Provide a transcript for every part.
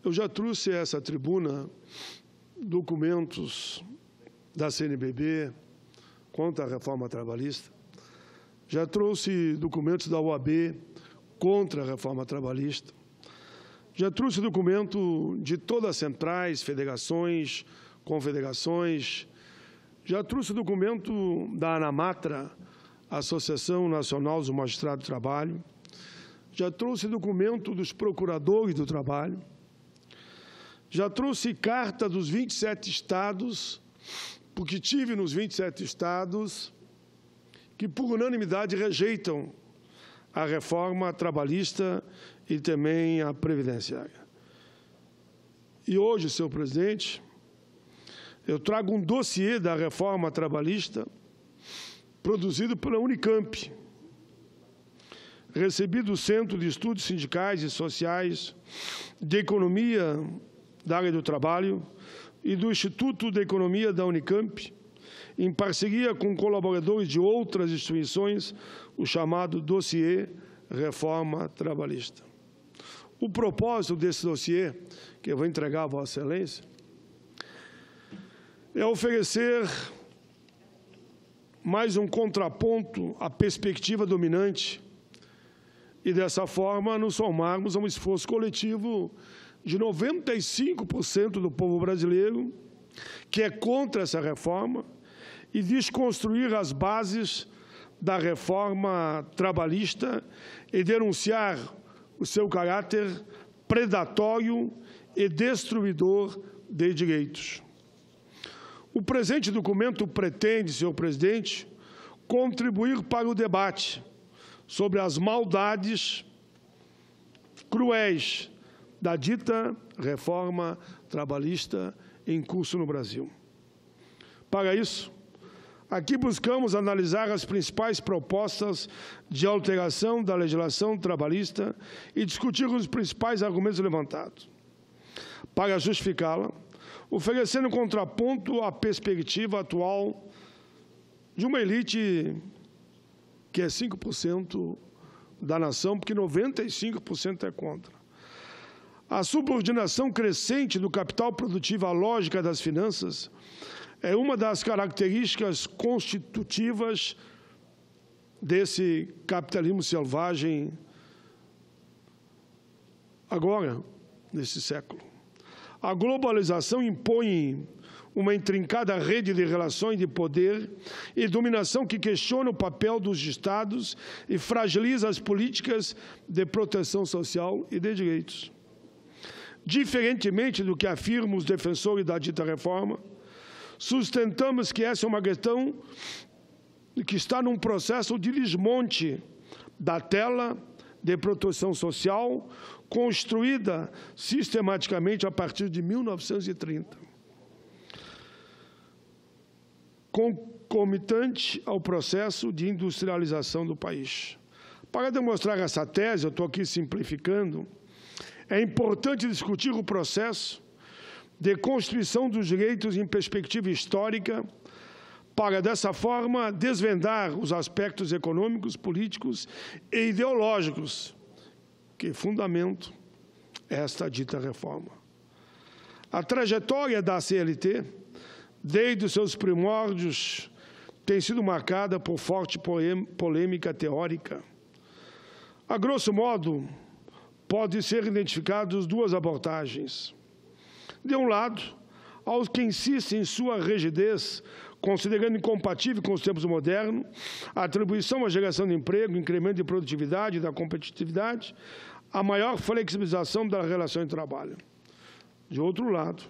Eu já trouxe a essa tribuna documentos da CNBB contra a reforma trabalhista. Já trouxe documentos da OAB contra a reforma trabalhista. Já trouxe documento de todas as centrais, federações, confederações. Já trouxe documento da ANAMATRA, Associação Nacional dos Magistrados do Trabalho. Já trouxe documento dos procuradores do trabalho. Já trouxe carta dos 27 estados, porque tive nos 27 estados que, por unanimidade, rejeitam a reforma trabalhista e também a previdenciária. E hoje, senhor presidente, eu trago um dossiê da reforma trabalhista produzido pela Unicamp, recebido do Centro de Estudos Sindicais e Sociais de Economia da área do trabalho e do Instituto de Economia da Unicamp, em parceria com colaboradores de outras instituições, o chamado dossiê Reforma Trabalhista. O propósito desse dossiê, que eu vou entregar à Vossa Excelência, é oferecer mais um contraponto à perspectiva dominante e, dessa forma, nos somarmos a um esforço coletivo de 95% do povo brasileiro, que é contra essa reforma, e desconstruir as bases da reforma trabalhista e denunciar o seu caráter predatório e destruidor de direitos. O presente documento pretende, senhor presidente, contribuir para o debate sobre as maldades cruéis da dita reforma trabalhista em curso no Brasil. Para isso, aqui buscamos analisar as principais propostas de alteração da legislação trabalhista e discutir os principais argumentos levantados. Para justificá-la, oferecendo contraponto à perspectiva atual de uma elite que é 5% da nação, porque 95% é contra. A subordinação crescente do capital produtivo à lógica das finanças é uma das características constitutivas desse capitalismo selvagem agora, nesse século. A globalização impõe uma intrincada rede de relações de poder e dominação que questiona o papel dos Estados e fragiliza as políticas de proteção social e de direitos. Diferentemente do que afirmam os defensores da dita reforma, sustentamos que essa é uma questão que está num processo de desmonte da tela de proteção social construída sistematicamente a partir de 1930, concomitante ao processo de industrialização do país. Para demonstrar essa tese, eu estou aqui simplificando, é importante discutir o processo de constituição dos direitos em perspectiva histórica para, dessa forma, desvendar os aspectos econômicos, políticos e ideológicos que fundamentam esta dita reforma. A trajetória da CLT, desde os seus primórdios, tem sido marcada por forte polêmica teórica. A grosso modo, podem ser identificadas duas abordagens. De um lado, aos que insistem em sua rigidez, considerando incompatível com os tempos modernos, a atribuição à geração de emprego, incremento de produtividade e da competitividade, a maior flexibilização da relação de trabalho. De outro lado,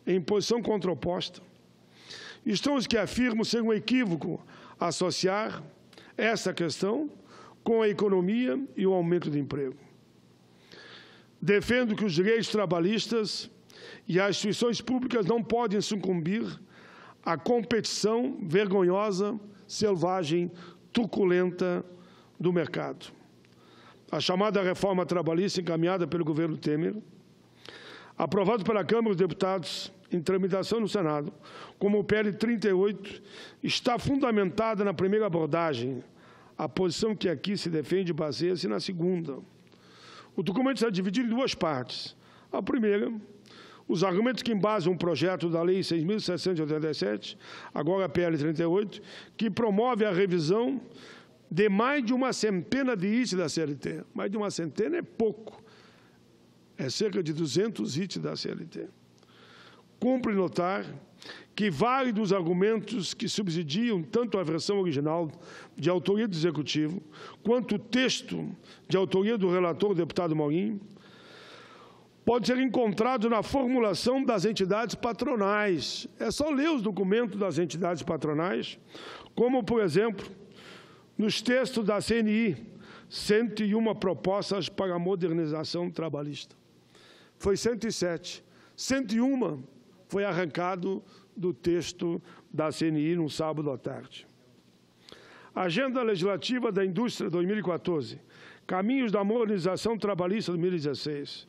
em posição contraposta, estão os que afirmam ser um equívoco associar essa questão com a economia e o aumento do emprego. Defendo que os direitos trabalhistas e as instituições públicas não podem sucumbir à competição vergonhosa, selvagem, truculenta do mercado. A chamada reforma trabalhista encaminhada pelo governo Temer, aprovada pela Câmara dos Deputados em tramitação no Senado, como o PL 38, está fundamentada na primeira abordagem. A posição que aqui se defende baseia-se na segunda. O documento está dividido em duas partes. A primeira, os argumentos que embasam o projeto da Lei 6.787, agora a PL 38, que promove a revisão de mais de uma centena de itens da CLT. Mais de uma centena é pouco. É cerca de 200 itens da CLT. Cumpre notar que vários dos argumentos que subsidiam tanto a versão original de autoria do Executivo, quanto o texto de autoria do relator, o deputado Maurinho, pode ser encontrado na formulação das entidades patronais. É só ler os documentos das entidades patronais, como, por exemplo, nos textos da CNI, 101 propostas para a modernização trabalhista. Foi 107. 101 foi arrancado do texto da CNI no sábado à tarde. Agenda Legislativa da Indústria 2014, Caminhos da Modernização Trabalhista 2016.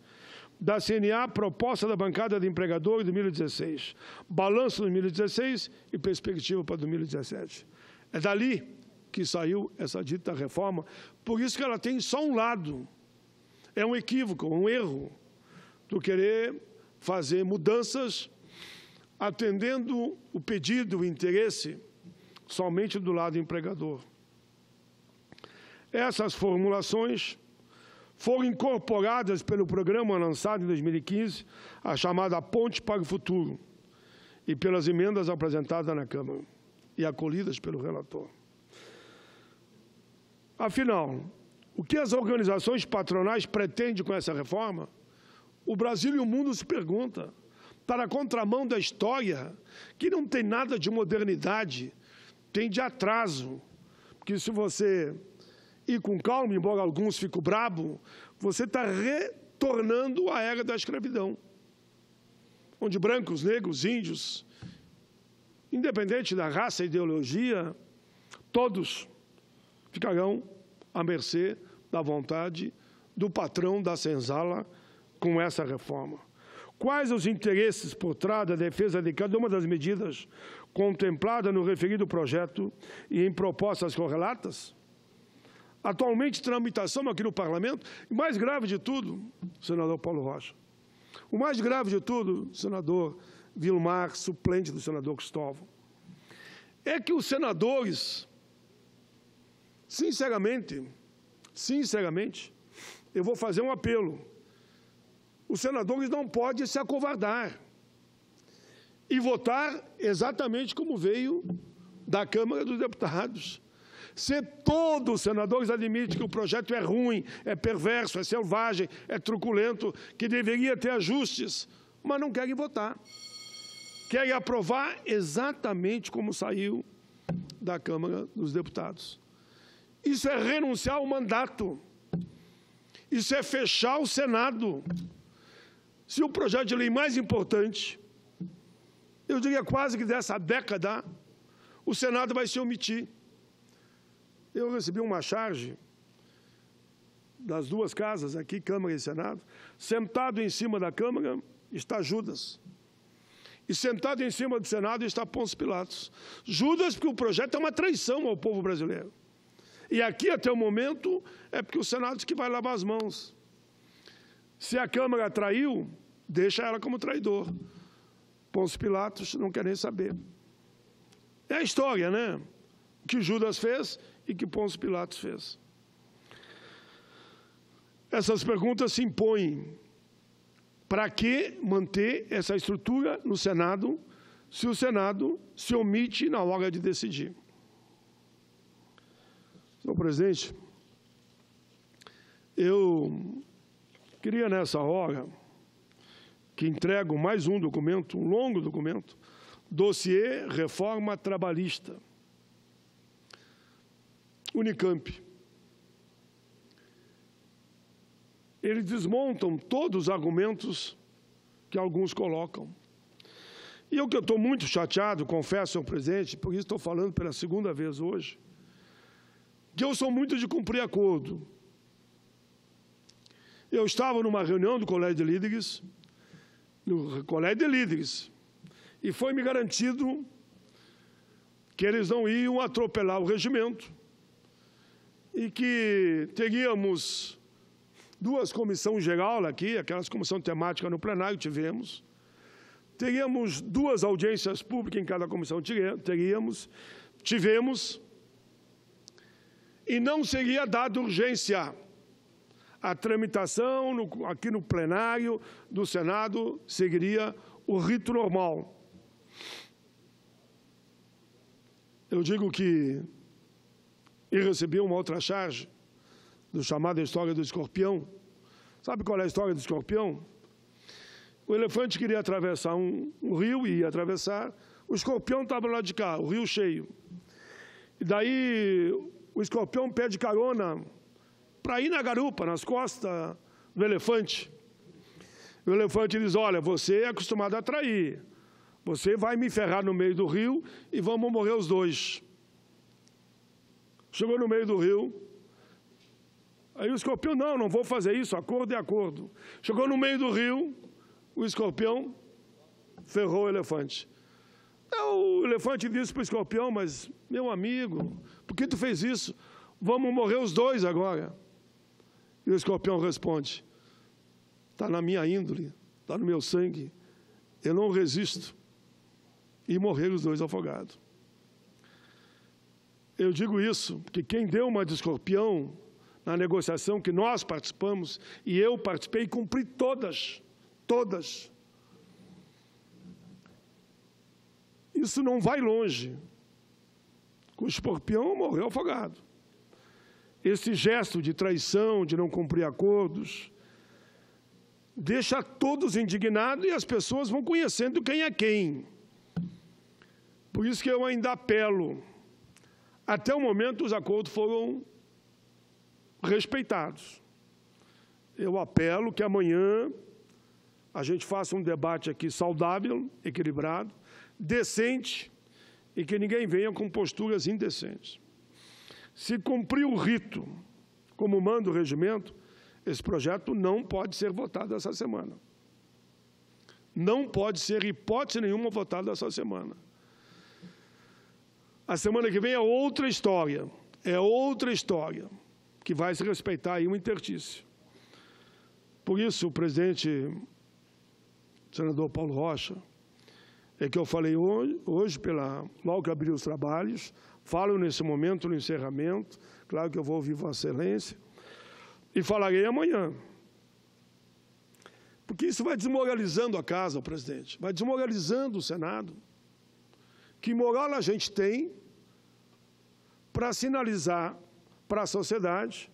Da CNA, Proposta da Bancada de Empregadores 2016. Balanço 2016 e Perspectiva para 2017. É dali que saiu essa dita reforma, por isso que ela tem só um lado. É um equívoco, um erro, do querer fazer mudanças atendendo o pedido, o interesse, somente do lado empregador. Essas formulações foram incorporadas pelo programa lançado em 2015, a chamada Ponte para o Futuro, e pelas emendas apresentadas na Câmara e acolhidas pelo relator. Afinal, o que as organizações patronais pretendem com essa reforma? O Brasil e o mundo se perguntam. Está na contramão da história, que não tem nada de modernidade, tem de atraso. Porque se você ir com calma, embora alguns fiquem bravos, você está retornando à era da escravidão, onde brancos, negros, índios, independente da raça e ideologia, todos ficarão à mercê da vontade do patrão da senzala com essa reforma. Quais os interesses por trás da defesa de cada uma das medidas contempladas no referido projeto e em propostas correlatas? Atualmente, tramitação aqui no Parlamento, e mais grave de tudo, senador Paulo Rocha, o mais grave de tudo, senador Vilmar, suplente do senador Cristóvão, é que os senadores, sinceramente, eu vou fazer um apelo. Os senadores não podem se acovardar e votar exatamente como veio da Câmara dos Deputados. Se todos os senadores admitem que o projeto é ruim, é perverso, é selvagem, é truculento, que deveria ter ajustes, mas não querem votar. Querem aprovar exatamente como saiu da Câmara dos Deputados. Isso é renunciar ao mandato. Isso é fechar o Senado. Se o projeto de lei mais importante, eu diria quase que dessa década, o Senado vai se omitir. Eu recebi uma charge das duas casas aqui, Câmara e Senado. Sentado em cima da Câmara está Judas. E sentado em cima do Senado está Pôncio Pilatos. Judas, porque o projeto é uma traição ao povo brasileiro. E aqui, até o momento, é porque o Senado diz que vai lavar as mãos. Se a Câmara traiu, deixa ela como traidor. Pôncio Pilatos não quer nem saber. É a história, né? O que Judas fez e que Pôncio Pilatos fez. Essas perguntas se impõem. Para que manter essa estrutura no Senado, se o Senado se omite na hora de decidir? Senhor presidente, eu queria nessa hora que entrego mais um documento, um longo documento, dossiê Reforma Trabalhista, Unicamp. Eles desmontam todos os argumentos que alguns colocam. E eu que estou muito chateado, confesso, senhor presidente, por isso estou falando pela segunda vez hoje, que eu sou muito de cumprir acordo. Eu estava numa reunião do Colégio de Líderes, e foi me garantido que eles não iam atropelar o regimento e que teríamos duas comissões geral aqui, aquelas comissão temática no plenário, tivemos. Teríamos duas audiências públicas em cada comissão, tivemos, e não seria dada urgência. A tramitação aqui no plenário do Senado seguiria o rito normal. Eu digo que eu recebi uma outra charge do chamado História do Escorpião. Sabe qual é a história do escorpião? O elefante queria atravessar um rio e ia atravessar. O escorpião estava lá de cá, o rio cheio. E daí o escorpião pede carona para ir na garupa, nas costas do elefante. O elefante diz, olha, você é acostumado a trair. Você vai me ferrar no meio do rio e vamos morrer os dois. Chegou no meio do rio. Aí o escorpião, não vou fazer isso, acordo é acordo. Chegou no meio do rio, o escorpião ferrou o elefante. O elefante disse para o escorpião, mas, meu amigo, por que tu fez isso? Vamos morrer os dois agora. E o escorpião responde, está na minha índole, está no meu sangue, eu não resisto. E morreram os dois afogados. Eu digo isso porque quem deu uma de escorpião na negociação que nós participamos, e eu participei e cumpri todas. Isso não vai longe. O escorpião morreu afogado. Esse gesto de traição, de não cumprir acordos, deixa todos indignados e as pessoas vão conhecendo quem é quem. Por isso que eu ainda apelo. Até o momento, os acordos foram respeitados. Eu apelo que amanhã a gente faça um debate aqui saudável, equilibrado, decente, e que ninguém venha com posturas indecentes. Se cumprir o rito, como manda o regimento, esse projeto não pode ser votado essa semana. Não pode ser, hipótese nenhuma, votado essa semana. A semana que vem é outra história, que vai se respeitar aí um interstício. Por isso, o presidente, o senador Paulo Rocha, é que eu falei hoje logo que abri os trabalhos, falo nesse momento, no encerramento, claro que eu vou ouvir Vossa Excelência, e falarei amanhã. Porque isso vai desmoralizando a casa, presidente, vai desmoralizando o Senado. Que moral a gente tem para sinalizar para a sociedade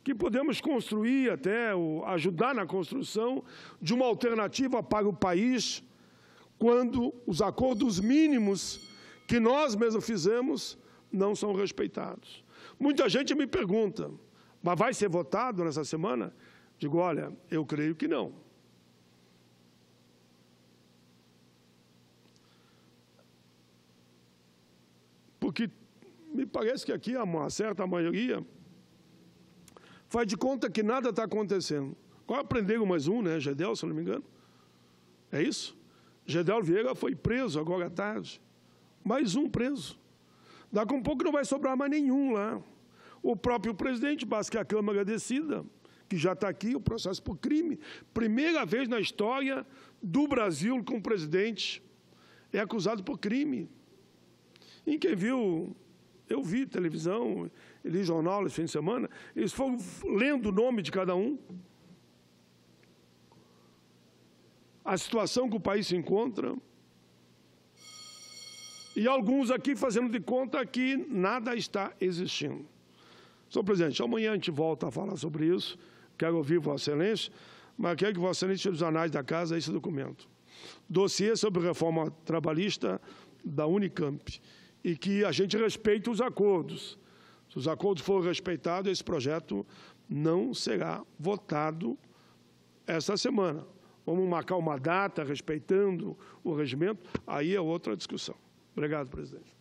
que podemos construir até, ajudar na construção de uma alternativa para o país, quando os acordos mínimos que nós mesmos fizemos não são respeitados. Muita gente me pergunta, mas vai ser votado nessa semana? Digo, olha, eu creio que não. Porque me parece que aqui uma certa maioria faz de conta que nada está acontecendo. Agora prenderam mais um, né? Gedel, se não me engano. É isso? Gedel Vieira foi preso agora à tarde. Mais um preso. Daqui a um pouco não vai sobrar mais nenhum lá. O próprio presidente, basta que a Câmara decida, que já está aqui, o processo por crime. Primeira vez na história do Brasil que um presidente é acusado por crime. E quem viu, eu vi televisão, li jornal esse fim de semana, eles foram lendo o nome de cada um. A situação que o país se encontra. E alguns aqui fazendo de conta que nada está existindo. Senhor presidente, amanhã a gente volta a falar sobre isso. Quero ouvir Vossa Excelência, mas quero que Vossa Excelência tire dos anais da casa esse documento. Dossiê sobre reforma trabalhista da Unicamp. E que a gente respeite os acordos. Se os acordos forem respeitados, esse projeto não será votado esta semana. Vamos marcar uma data respeitando o regimento, aí é outra discussão. Obrigado, presidente.